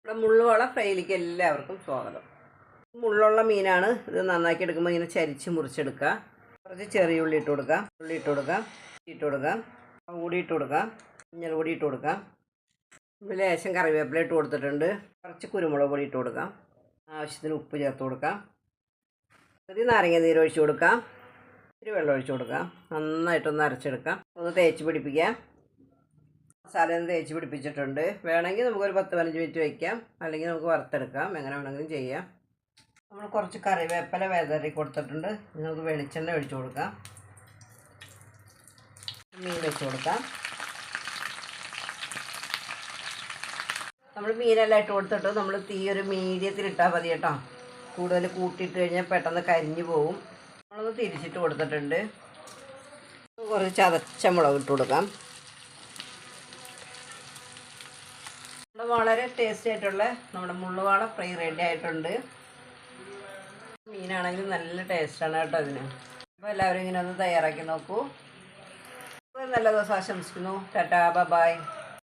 ഇവിടെ മുള്ളുവാള ഫ്രൈയിലേക്ക് എല്ലാവർക്കും സ്വാഗതം. മുള്ളുള്ള മീനാണ്. ഇത് നന്നാക്കി എടുക്കുമ്പോൾ ഇങ്ങനെ ചരിച്ച് മുറിച്ചെടുക്കുക. കുറച്ച് ചെറിയ ഉള്ളി ഇട്ട് കൊടുക്കാം, കൂടി ഇട്ട് കൊടുക്കാം, മഞ്ഞൾ പൊടി ഇട്ട് കൊടുക്കാം, ലേശം കറിവേപ്പില ഇട്ട് കൊടുത്തിട്ടുണ്ട്. കുറച്ച് കുരുമുളക് പൊടി ഇട്ട് കൊടുക്കാം, ആവശ്യത്തിന് ഉപ്പ് ചേർത്ത് കൊടുക്കാം, ഒരു നാരങ്ങ നീര് ഒഴിച്ച് കൊടുക്കാം, ഒരു വെള്ളം ഒഴിച്ച് കൊടുക്കാം. നന്നായിട്ടൊന്ന് അരച്ചെടുക്കാം. ഒന്ന് തേച്ച് പിടിപ്പിക്കാം. മസാലയൊന്ന് തേച്ച് പിടിപ്പിച്ചിട്ടുണ്ട്. വേണമെങ്കിൽ നമുക്കൊരു 10-15 മിനിറ്റ് വയ്ക്കാം, അല്ലെങ്കിൽ നമുക്ക് വറുത്തെടുക്കാം. എങ്ങനെ വേണമെങ്കിലും ചെയ്യാം. നമ്മൾ കുറച്ച് കറിവേപ്പില വിതറി കൊടുത്തിട്ടുണ്ട്. നമുക്ക് വെളിച്ചെണ്ണ ഒഴിച്ച് കൊടുക്കാം, മീൻ വെച്ച് കൊടുക്കാം. നമ്മൾ മീനെല്ലാം ഇട്ട് കൊടുത്തിട്ട് നമ്മൾ തീ ഒരു മീഡിയത്തിലിട്ടാൽ മതി കേട്ടോ. കൂടുതൽ കൂട്ടിയിട്ട് കഴിഞ്ഞാൽ പെട്ടെന്ന് കരിഞ്ഞു പോകും. നമ്മളൊന്ന് തിരിച്ചിട്ട് കൊടുത്തിട്ടുണ്ട്. കുറച്ച് ചതച്ച മുളക് ഇട്ട് കൊടുക്കാം. വളരെ ടേസ്റ്റി ആയിട്ടുള്ള നമ്മുടെ മുള്ളുവാള ഫ്രൈ റെഡി ആയിട്ടുണ്ട്. മീനാണെങ്കിലും നല്ല ടേസ്റ്റാണ് കേട്ടോ ഇതിന്. അപ്പോൾ എല്ലാവരും ഇങ്ങനെ ഒന്ന് തയ്യാറാക്കി നോക്കൂ. നല്ല ദിവസം ആശംസിക്കുന്നു. ടാറ്റാ, ബൈ.